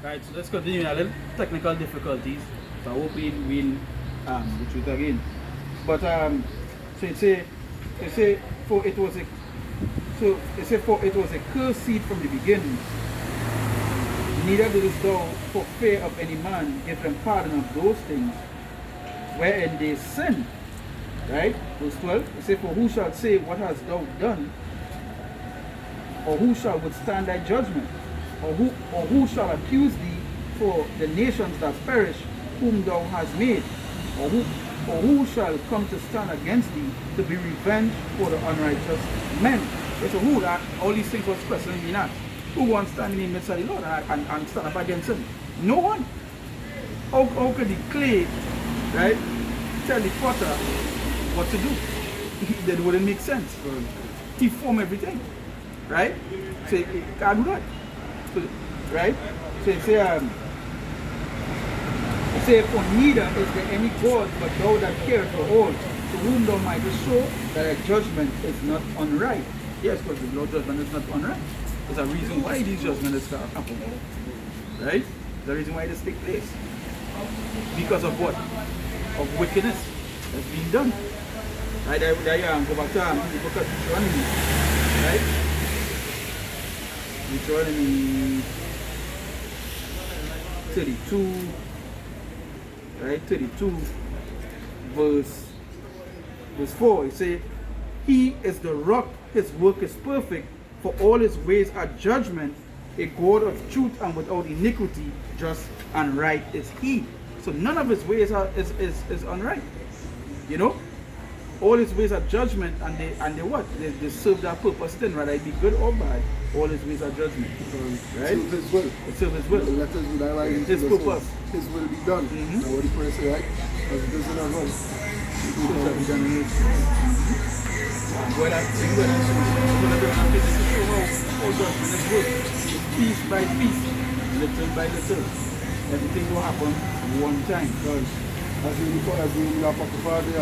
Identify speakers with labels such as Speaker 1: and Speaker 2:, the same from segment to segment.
Speaker 1: Right, so let's continue a little technical difficulties. So hopefully we'll go through it again. But so it say for it was a for it was a cursed seed from the beginning. Neither didst thou for fear of any man give them pardon of those things wherein they sin. Right? Verse 12. It says, for who shall say, what hast thou done? Or who shall withstand thy judgment? Or who shall accuse thee for the nations that perish, whom thou hast made? Or who shall come to stand against thee to be revenged for the unrighteous men? So who that all these things was questioning me not? Who wants to stand in the midst of the Lord and stand up against him? No one. How could the clay, right, tell the potter what to do? That wouldn't make sense. He formed everything. Right? So it can't do that. So, right? So it say, for neither is there any God but thou that careth for all, to whom thou mightest show that a judgment is not unright. Yes, because the Lord's judgment is not unright. There's a reason why these judgments start happening. Right? There's a reason why this take place. Because of what? Of wickedness that's being done. Right? There you are, go back to the book of Deuteronomy. Right? Deuteronomy 32, right? 32, verse 4. It says, he is the rock, his work is perfect, for all his ways are judgment, a God of truth and without iniquity, just and right is he. So none of his ways is unright. You know? All his ways are judgment, and they what? They serve that purpose then, whether it be good or bad. All his ways are judgment. Right?
Speaker 2: Serve his will.
Speaker 1: It serve his will.
Speaker 2: Let us realize
Speaker 1: his purpose.
Speaker 2: His will be done. Now what the prayer say, right? As it is in our heart.
Speaker 1: So shall be done in it. Well, I think when I show how judgment is good. Piece by piece, little by little. Everything will happen one time.
Speaker 2: Because as we wrap up the party,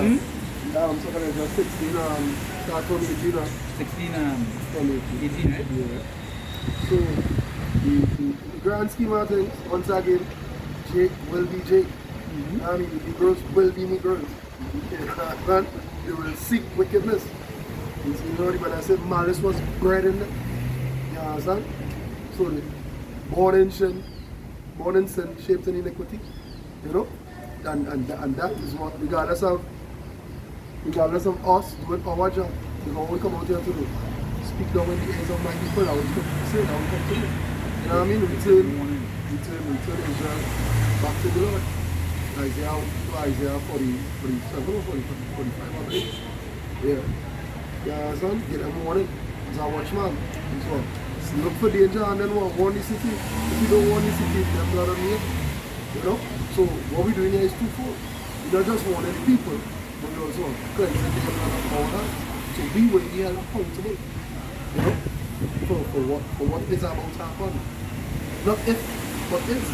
Speaker 2: so can I just 16 start from 18
Speaker 1: 16
Speaker 2: from
Speaker 1: 18, right?
Speaker 2: Yeah. So the grand scheme of things, once again, Jake will be Jake. I mean the girls will be me girls. And they will seek wickedness. You see, you know when I said malice was bred in them. You understand? So the born in sin, shaped in iniquity. You know? And that is what regardless of us doing our job, because we come out here to do, speak down in the ears of my people, I will say that we come to do. You know what I mean? Return Israel back to the Lord. Isaiah 47 or 45, I believe. Yeah. Yeah, son, get them warning. As a watchman. And so on. Look for danger and then warn the city. If you don't warn the city, then blood on you. You know? So what we're doing here is twofold. We're not just warning the people, but we also cleansing the order. So we will be held accountable. You know? For what is about to happen. Not if, but is.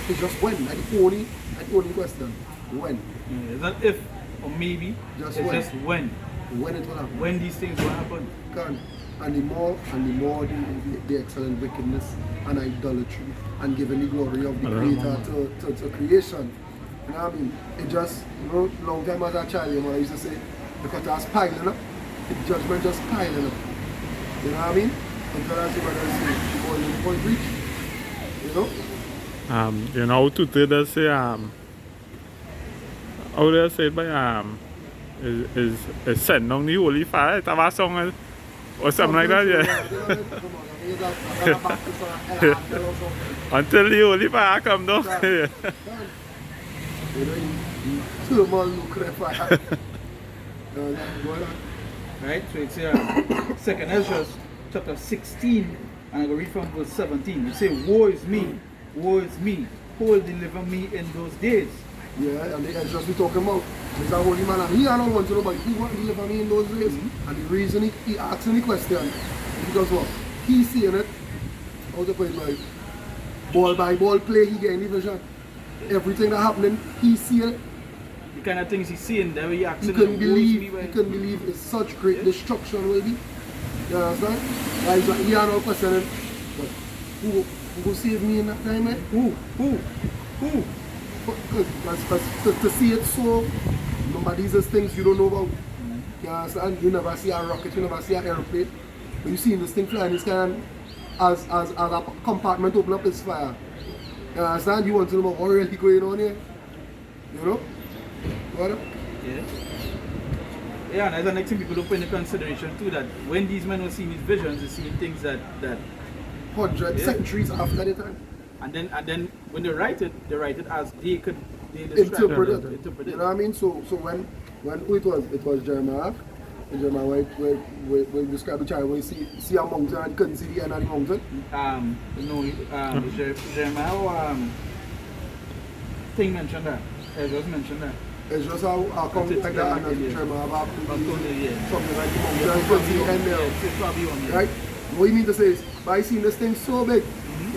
Speaker 2: It's just when. Like the only question. When.
Speaker 1: Yeah, it's not if or maybe. Just when.
Speaker 2: When it will happen.
Speaker 1: When these things will happen.
Speaker 2: Can. And the more the excellent wickedness and idolatry and giving the glory of the Creator to creation. You know what I mean? It just, you know, long time as a child, you know, I used to say, because that's piling up, the judgment just piling up. You know what I mean? Until I see what I say, the boiling point reach. You know?
Speaker 3: You know, to does say, how do I say it by, is send on the holy fire, that was song, or something like that, yeah. Until the holy fire come down. Yeah.
Speaker 1: Right, so it's second Ezra chapter 16, and I go read from verse 17. It says, woe is me, who will deliver me in those days?
Speaker 2: Yeah, and the Ezra we talking about. There's a holy man, and he don't want to know, but he want to deliver me in those days. And the reason he asking the question is because what? He's seeing it, how to put it like, ball by ball play, he getting the vision. Everything that happening, he see it.
Speaker 1: The kind of things he's seeing there, he asking.
Speaker 2: You couldn't believe it's such great destruction will be. You understand? Like, he are not questioning, but who go save me in that time, eh?
Speaker 1: Who?
Speaker 2: Because to see it so, these are things you don't know about. You understand? You never see a rocket, you never see an airplane. When you see this thing flying, it's kind of, as a compartment open up, it's fire. You understand? You want to know what really going on here? You know? What?
Speaker 1: Yeah. Yeah, and that's the next thing people don't put into consideration too, that when these men were seeing these visions, they're seeing things that
Speaker 2: 100 centuries after the time.
Speaker 1: And then when they write it as they describe
Speaker 2: Interpret
Speaker 1: it.
Speaker 2: it. You know what I mean? So when it was Jeremiah, where describe the child when you see a mountain and you couldn't see the end of the mountain.
Speaker 1: Jeremiah or thing mentioned that. Ezra's mentioned that.
Speaker 2: It's just how come like that and Jeremiah about something like the mountain and you couldn't see the end there. Right? What you mean to say is, by seeing this thing so big,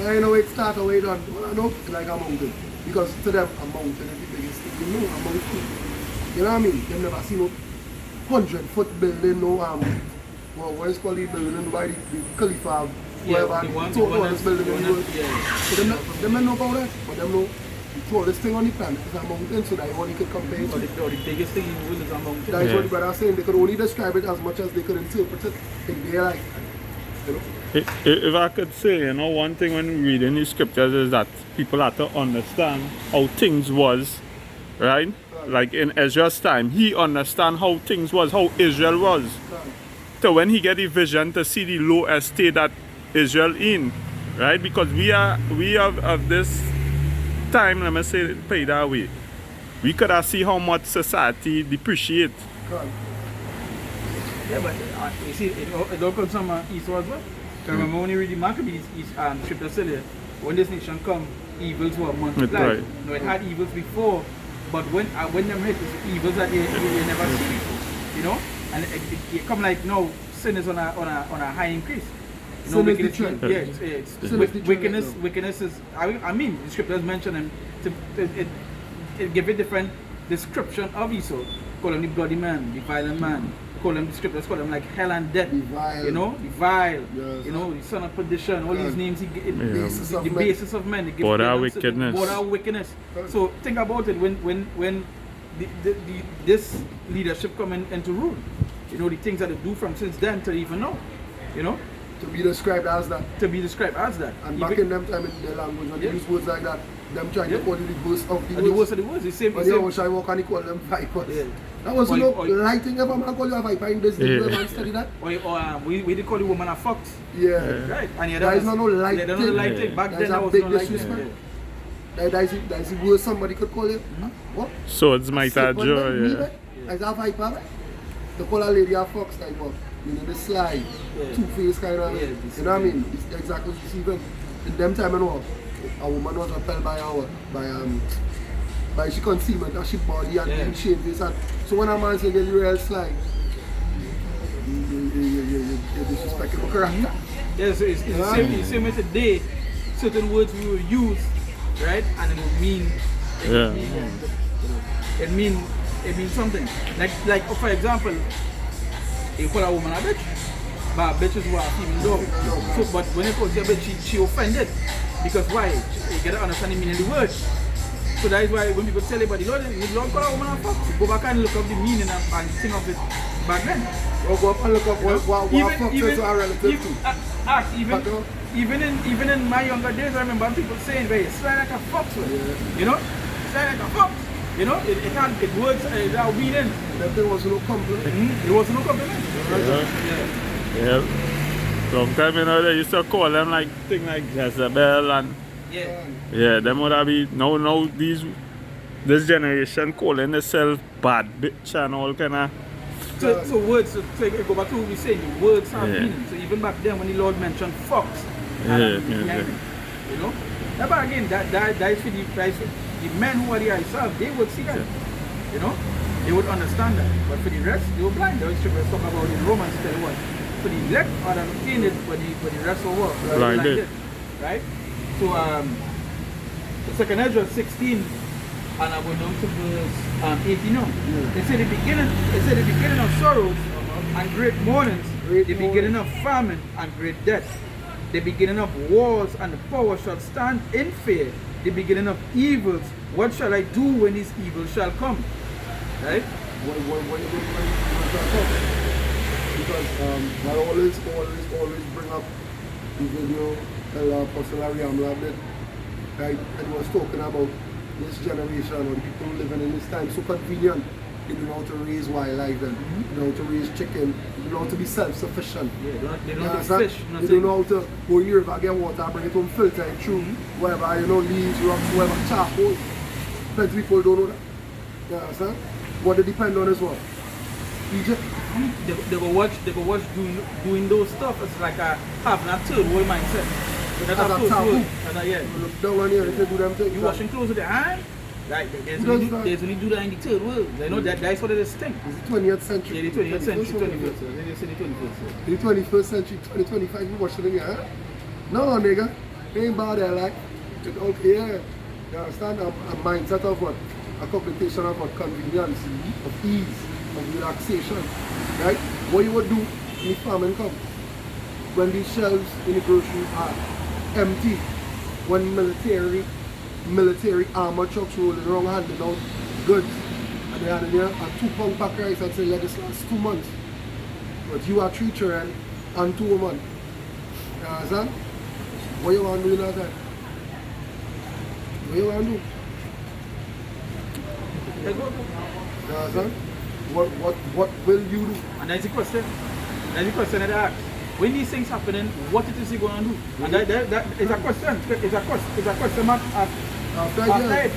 Speaker 2: I know it starts away done. Well, I know it's like a mountain. Because to them, a mountain is the biggest thing. You know, a mountain. You know what I mean? They've never seen no 100-foot building, no what is called the building by the Khalifa, whatever, the tallest building in the world. So them don't know about that, but them know the tallest thing on the planet is a mountain, so that only could compare it.
Speaker 1: Or the biggest thing in the world is a mountain.
Speaker 2: That is what the brother was saying. They could only describe it as much as they could interpret it in their life. You know?
Speaker 3: If I could say, you know, one thing when reading the scriptures is that people have to understand how things was, right? Like in Ezra's time, he understand how things was, how Israel was. So when he get the vision to see the low estate that Israel in, right? Because we have of this time, let me say it pay that way. We could have see how much society depreciate.
Speaker 1: Yeah, but you see, it all comes from eastward as well. Remember when you read the Maccabees, scripture said it, when this nation come, evils were multiplied.
Speaker 3: Right.
Speaker 1: No, it had evils before, but when them hit, it's evils that you never see before, you know. And it come like no, sin is on a high increase. You know, wickedness is. I mean, the scriptures mention them it give a different description of Esau. Call him the bloody man, the violent man. Call them the scriptures, call them like hell and death. You know, the vile. Yes. You know, the son of perdition. All these names, the basis of men.
Speaker 3: Border wickedness.
Speaker 1: Border wickedness. So think about it when this leadership come into rule. You know, the things that they do from since then to even now. You know.
Speaker 2: To be described as that.
Speaker 1: To be described as that.
Speaker 2: And back in them time in their language, when they use words like that, them trying to call it the worst of the worst.
Speaker 1: The worst of the worst. The same.
Speaker 2: But they always try to walk and they call them vipers. Yeah. That was light thing ever man call you a viper in this. Did you ever study that?
Speaker 1: Or we did call the woman a fox.
Speaker 2: Yeah.
Speaker 1: Right. And
Speaker 2: that is not no light thing.
Speaker 1: They don't know light thing. Back then that was
Speaker 2: big
Speaker 1: no light
Speaker 2: thing. That is the worst somebody could call it. What?
Speaker 3: Swords might have joy.
Speaker 2: As a viper. To call a lady a fox type of. You know, the sly, two-faced kind of, you know what I mean? It's exactly what you see even in them time and all. A woman was repelled by she concealment of she body and shamefaced. And so when a man says you're real sly, you disrespect your character.
Speaker 1: Yeah, so it's the same as today, certain words we will use, right? And it will mean, it means something. Like for example, you call a woman a bitch, but bitches were a female dog. So, but when you call her a bitch, she offended. Because why? You get to understand the meaning of the word. So that is why when people tell everybody, Lord call a woman a fuck, go back and look up the meaning and think of it back then.
Speaker 2: Or go up and look up what fuck is our relative to.
Speaker 1: Even in my younger days, I remember people saying, "Hey, slide like a fox," you know, slide like a fox. You know, it works without meaning.
Speaker 2: There was no compliment.
Speaker 1: It was no compliment.
Speaker 3: Yeah. Long time, you know, they used to call them like thing like Jezebel and them would have be now this generation calling themselves bad bitch and all kind of.
Speaker 1: So words. So go back to what we saying. Words have meaning. So even back then when the Lord mentioned fox, you know. But again, that is for the men who are the Isaac, they would see that. You know? They would understand that. But for the rest, they were blind. They always talk about the Romans tell what. For the elect are obtained it, but the rest of what?
Speaker 3: Blinded.
Speaker 1: Right? So the 2nd Ezra 16 and I go down to verse 18 now. It said the beginning of sorrows and great mournings, the beginning of famine and great death. The beginning of wars and the power shall stand in fear. The beginning of evils. What shall I do when these evils shall come? Right?
Speaker 2: What you do when evils shall come? Because I always bring up the video that Apostle Ariam did. Right? And he was talking about this generation or the people living in this time so convenient. They don't know how to raise wildlife then. They don't know how to raise chicken. They don't know how to be self-sufficient.
Speaker 1: Yeah, they don't
Speaker 2: Yeah,
Speaker 1: know fish.
Speaker 2: they don't know how to go in the river, get water, bring it home, filter it through, whatever, leaves, rocks, whatever, charcoal. Plenty people don't know that. You understand? What they depend on is what? Egypt.
Speaker 1: They go watch doing those stuff. It's like having a third world mindset. That's
Speaker 2: As a
Speaker 1: first
Speaker 2: taboo.
Speaker 1: world. Yeah.
Speaker 2: You look down on here if they do them things.
Speaker 1: You washing clothes with the hand? Like,
Speaker 2: Who does that?
Speaker 1: they only do that in the third world. They know that's what it is thing.
Speaker 2: It's the 20th century.
Speaker 1: Yeah, the 20th century, 21st century. They say the 21st century.
Speaker 2: The 21st century, 2025, you watch it in here, huh? No, nigga. It ain't bad there, like. Okay, yeah. You understand? A mindset of what? A complication of what? Convenience, of ease, of relaxation. Right? What you would do in the famine come? When these shelves in the grocery are empty, when military armor trucks rolling around handing out goods, and they handing you a 2-pound pack of rice and say, let this last 2 months. But you are 3 children and 2 women. You understand? What you want to do in that time? What you want to do? You understand? What will you do?
Speaker 1: And that's the question. That's the question that I ask. When these things happening, what it is he going to do? And that is a question. It's a question mark after it.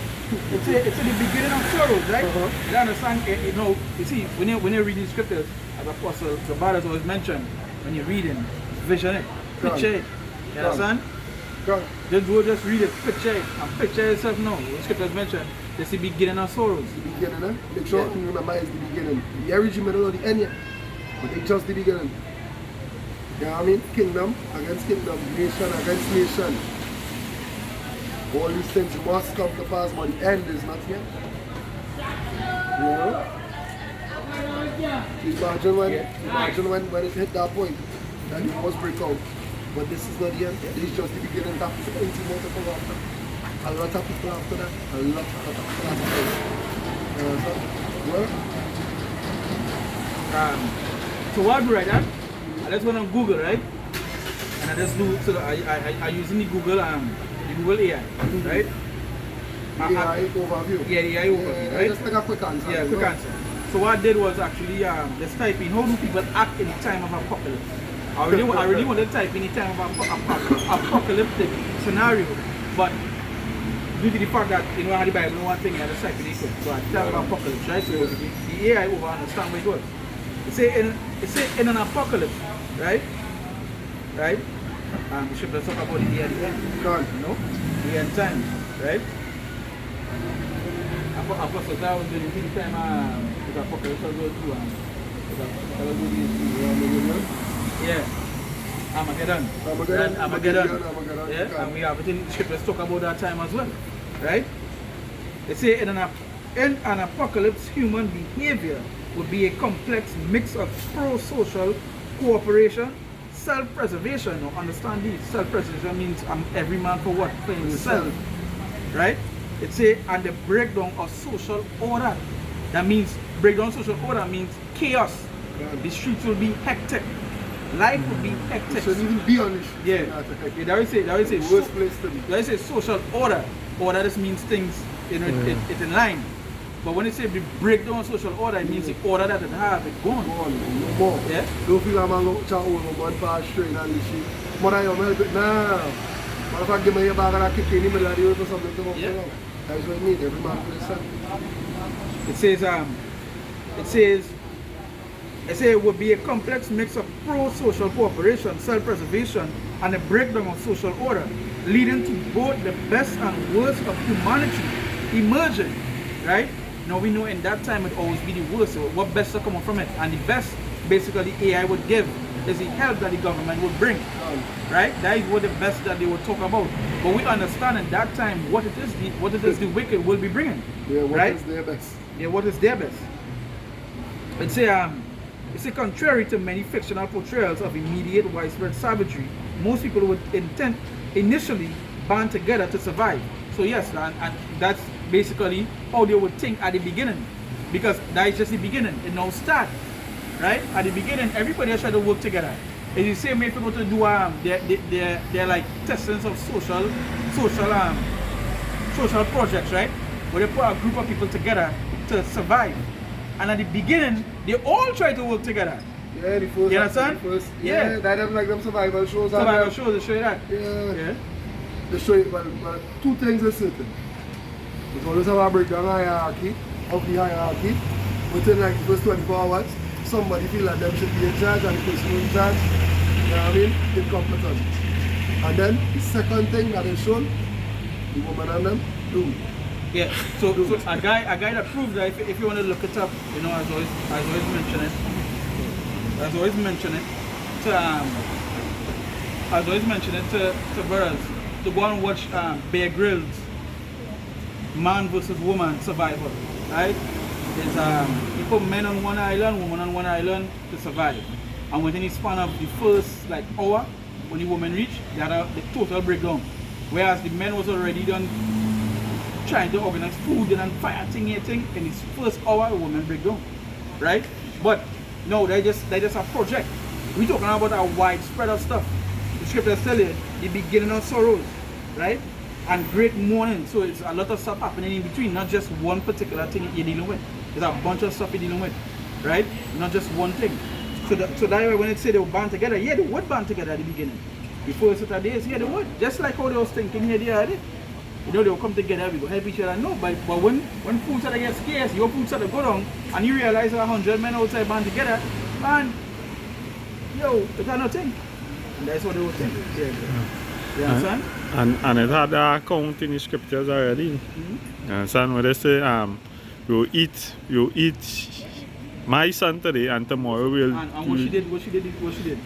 Speaker 1: It's the beginning of sorrows, right? You understand? You see, when you're reading scriptures, as Apostle Sabadas always mentioned, when you're reading, vision it, picture it. You understand? Just read it, picture it, and picture yourself now. The scriptures mentioned, it's the beginning of sorrows.
Speaker 2: The beginning, eh? Make sure you remember it's the beginning. The origin middle of the end yet. But it's just the beginning. You know what I mean? Kingdom against kingdom, nation against nation. All these things must come to pass, but the end is not yet. You know? Imagine when it hit that point, then it must break out. But this is not the end. This is just the beginning. That is plenty more to come after. A lot of people after that. A lot of people after that.
Speaker 1: So what I do right now, I just went on Google, right? And I just do, so I using the Google AI, right?
Speaker 2: AI overview.
Speaker 1: Yeah, the AI overview, right?
Speaker 2: Just like a quick answer.
Speaker 1: Yeah, quick answer. So what I did was actually just type in how do people act in the time of apocalypse. I really wanted to type in the time of apocalyptic scenario, but due to the fact that I had the Bible, no one thing I just type in it. So I type about apocalypse, right? So the AI over understand what it was. It say in an apocalypse, right? Right? We should talk about the day at the end. The end times, right? Apostle that was during the time the apocalypse was going through. Yeah. Armageddon. Yeah, and we have it in scriptures talk about that time as well. Right? They say in an apocalypse, human behavior would be a complex mix of pro-social cooperation, self-preservation. Now understand this, self-preservation means every man for what? For himself. Right? It say and the breakdown of social order. That means breakdown of social order means chaos. The streets will be hectic. Life would be hectic.
Speaker 2: It shouldn't even be on this.
Speaker 1: Yeah. That will say
Speaker 2: worst place to be.
Speaker 1: That will say social order. Order just means things, it's in line. But when it say the breakdown of social order, it means the order that it have, it's gone.
Speaker 2: No more.
Speaker 1: Yeah?
Speaker 2: Don't feel like I'm going to chat over one pass straight and this shit. But I'm help it now. But if I give me a bag and I kick in the middle of the road or something, come up along. That is what it means. Every man for himself.
Speaker 1: It says it would be a complex mix of pro-social cooperation, self-preservation, and a breakdown of social order, leading to both the best and worst of humanity emerging, right? Now we know in that time it always be the worst, so what best to come from it? And the best, basically, AI would give is the help that the government would bring, right? That is what the best that they would talk about. But we understand in that time what it is the wicked will be bringing,
Speaker 2: yeah, what
Speaker 1: right?
Speaker 2: is their best?
Speaker 1: Yeah, what is their best? It's a contrary to many fictional portrayals of immediate widespread savagery, most people would initially band together to survive. So yes, and that's basically how they would think at the beginning, because that is just the beginning. It now start, right? At the beginning, everybody has tried to work together. It's the same way people to do they're like testings of social projects, right? Where they put a group of people together to survive. And at the beginning, they all try to work together.
Speaker 2: Yeah, the first.
Speaker 1: You understand?
Speaker 2: Yeah, that them like them survival shows.
Speaker 1: Survival shows, they show you that.
Speaker 2: Yeah. They show you, well, two things are certain. There's always have a breakdown hierarchy, of the hierarchy. Within like the first 24 hours, somebody feel like them should be in charge and the person in charge, you know what I mean, incompetent. And then the second thing that is shown, the woman and them, do.
Speaker 1: Yeah, so a guy that proves that if you want to look it up, you know, as always mention it to brothers to go and watch Bear Grylls Man versus Woman Survival, right? There's you put men on one island, women on one island to survive, and within the span of the first like hour, when the women reach, they had the total breakdown, whereas the men was already done trying to organize food and fire thing in his first hour, the women break down, right? But no, they just a project. We're talking about a widespread of stuff. The scriptures tell you the beginning of sorrows, right? And great mourning. So it's a lot of stuff happening in between, not just one particular thing you're dealing with. There's a bunch of stuff you're dealing with, right? Not just one thing. So that's why when it say they will band together, yeah, they would band together at the beginning. Before certain days, yeah, they would. Just like how they was thinking here the other day. You know, they'll come together, we go help each other. No, but when food started to get scarce, your food started to go down, and you realize 100 men outside band together, man, yo, it's not thing. And that's what they would think. Yeah. You understand?
Speaker 3: And it had an account in the scriptures already.
Speaker 1: Mm-hmm.
Speaker 3: You understand what they say? You eat my son today, and tomorrow we'll.
Speaker 1: And what she did.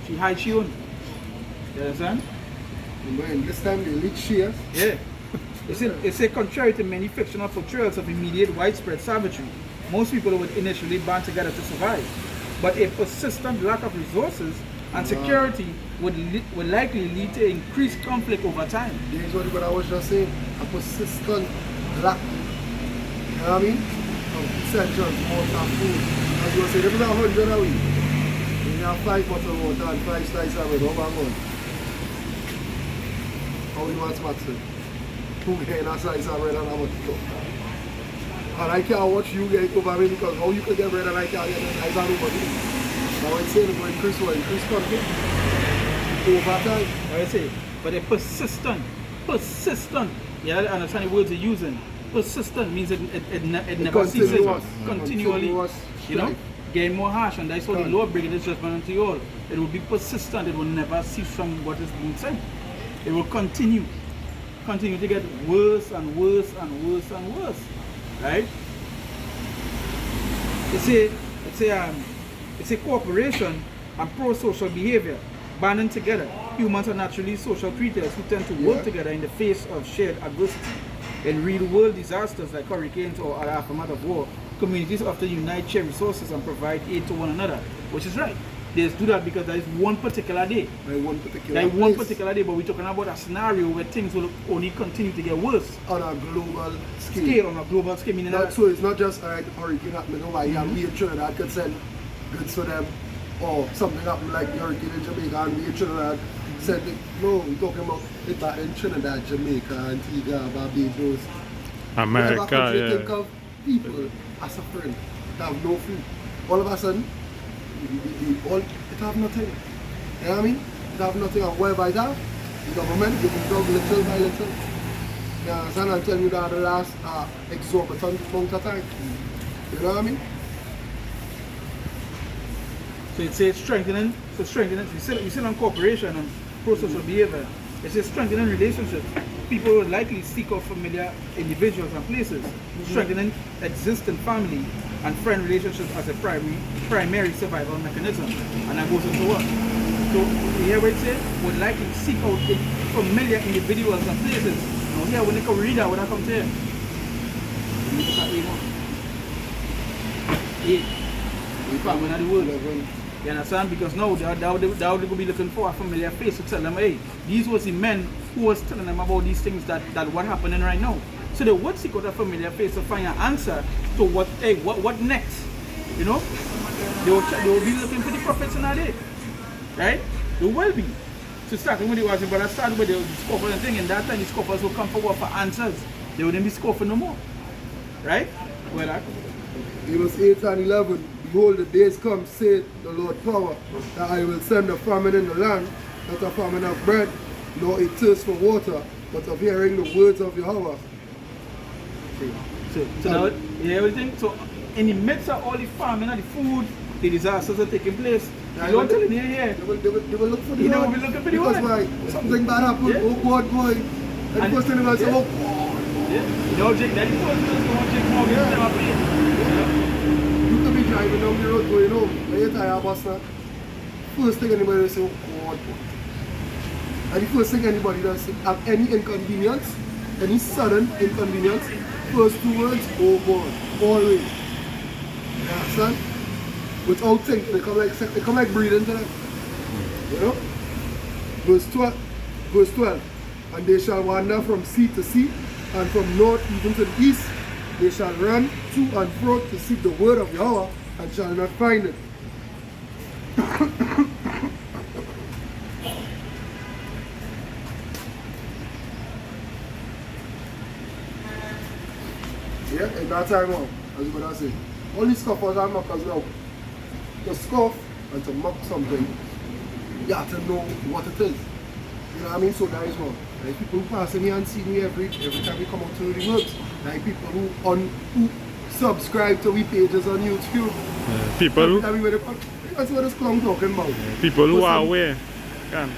Speaker 1: She hide she own. You understand?
Speaker 2: Man, this time they leak shares.
Speaker 1: Yeah. It's a contrary to many fictional portrayals of immediate widespread savagery. Most people would initially band together to survive, but a persistent lack of resources and security would likely lead to increased conflict over time.
Speaker 2: This is what I was just saying, a persistent lack, you know what I mean, of essentials, water, food. As you were saying, if it's 100 a week, you have 5 bottles of water and 5 slices of bread, how about how you want to who get a slice of bread and how much you go? And I can't watch you get it over me because how you can get bread and I can't get a slice of bread. Now it's saying it will increase conflict over time.
Speaker 1: I say, but a persistent, you understand the words you're using? Persistent means it never ceases, continually, you know, getting more harsh, and that's how the Lord bringing this judgment unto you all. It will be persistent, it will never cease from what is being said. It will continue to get worse and worse and worse and worse, right? It's a cooperation and pro-social behavior, banding together. Humans are naturally social creatures who tend to work together in the face of shared adversity. In real-world disasters like hurricanes or other aftermath of war, communities often unite, share resources, and provide aid to one another, which is right. They do that because there is one particular day.
Speaker 2: One particular
Speaker 1: day, but we're talking about a scenario where things will only continue to get worse.
Speaker 2: On a global scale.
Speaker 1: Meaning
Speaker 2: that, so it's not just a hurricane happening over here and we in Trinidad could send goods for them, or something happened like the hurricane in Jamaica and we in Trinidad send it. No, we're talking about it back in Trinidad, Jamaica, Antigua, Barbados.
Speaker 3: America, yeah.
Speaker 2: Think of people are suffering, they have no food. All of a sudden, it have nothing. You know what I mean? It have nothing, and whereby that, the government giving dog little by little. You understand? I'm telling you that the last exorbitant amount of time. You know what I mean?
Speaker 1: So it says strengthening, you sit on cooperation and pro-social behavior. It says strengthening relationships. People will likely seek out familiar individuals and places, strengthening existing family and friend relationships as a primary survival mechanism. And that goes into what? So here we say, would likely seek out familiar individuals and places. Now here, when they come read that, when I come to here, we look at A1. We come in the word. You understand? Because now they will be looking for a familiar face to tell them, hey, these was the men who was telling them about these things that what happening right now. So they would seek out a familiar face to find an answer to what next. You know? They will be looking for the prophets in our day. Right? They will be. So starting with the watching, but I started with the scoffers and thing, and that time the scoffers will come forward for answers. They wouldn't be scoffing no more. Right? Well,
Speaker 2: Amos 8 and 11. Behold, the days come, saith the Lord power, that I will send a famine in the land, not a famine of bread, nor a thirst for water, but of hearing the words of Yahweh.
Speaker 1: So now, you hear everything? So, in the midst of all the famine and the food, the disasters are taking place. You don't tell me here.
Speaker 2: They will look for the
Speaker 1: You
Speaker 2: word.
Speaker 1: know, we looking for the
Speaker 2: because
Speaker 1: word.
Speaker 2: why? Something bad happened,
Speaker 1: Yeah.
Speaker 2: oh God, boy. And the first thing they will say, oh God.
Speaker 1: Yeah. You know, Jake, that is what Jake Morgan
Speaker 2: Yeah.
Speaker 1: never played.
Speaker 2: You could be driving down the road going home, and you tire bus now. First thing anybody will say, oh God. And the first thing anybody does have any inconvenience, any sudden inconvenience, first two words, oh God, always. You understand? Without thinking, they come like breathing to them. You know? Verse 12. And they shall wander from sea to sea, and from north even to the east. They shall run to and fro to seek the word of Yahweh, and shall not find it. Yeah, in that time on, as you would say. All these scoffers are mockers now. To scoff and to mock something, you have to know what it is. You know what I mean? So that is one. Like people who pass me and see me every time we come out to the works. Like people who subscribe to we pages on YouTube.
Speaker 3: People who
Speaker 2: that's what this clown talking about.
Speaker 3: people who are aware. Can.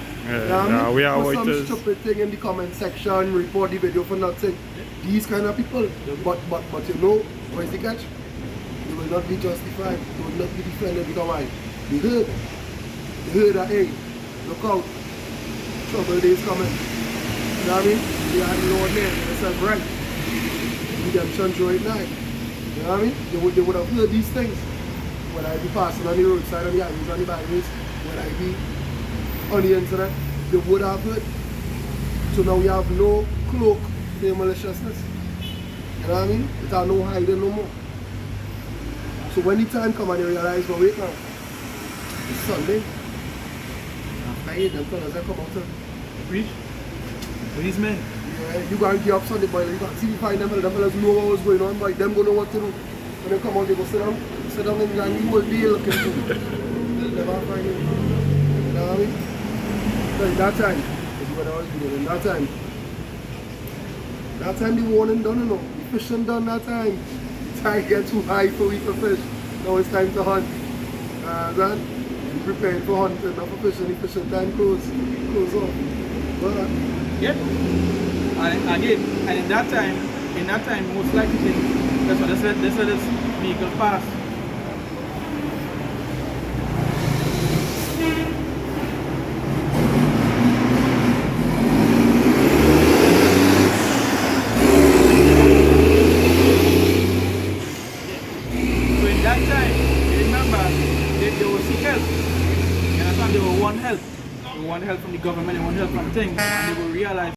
Speaker 3: We are
Speaker 2: for some
Speaker 3: waters.
Speaker 2: stupid thing in the comment section, report the video for nothing. These kind of people. But you know, what is the catch? They will not be justified. They will not be defended because why? They heard that, hey, look out, trouble days coming. You know what I mean? They are the Lord there, they said right. Redemption draw it nigh. You know what I mean? They would have heard these things. When I be passing on the roadside, on the highways, on the byways, when I be on the internet, they would have heard. So now we have no cloak for your maliciousness. You know what I mean? It are no hiding no more. So when the time come and you realize, well wait now, it's Sunday. After 8, them fellas that come out to
Speaker 1: Preach. These men.
Speaker 2: yeah, you go and get up Sunday, boy, you got to see me find them fellas know what was going on, boy, them go know what to do. When they come out, they go sit down in the and you will be looking for them. They'll never find you. You know what I mean? So in that time, this is what I was doing, in that time the warning done, you know, the fishing done that time. The tide get too high for we to fish. Now it's time to hunt. Then be prepared for hunting, not for fishing. The fishing time close off. But,
Speaker 1: Yeah. And again, and in that time, most likely, that's what they let this vehicle pass. So in that time, remember, they will seek help. You understand? They will want help. They want help from the government, they want help from things, and they will realize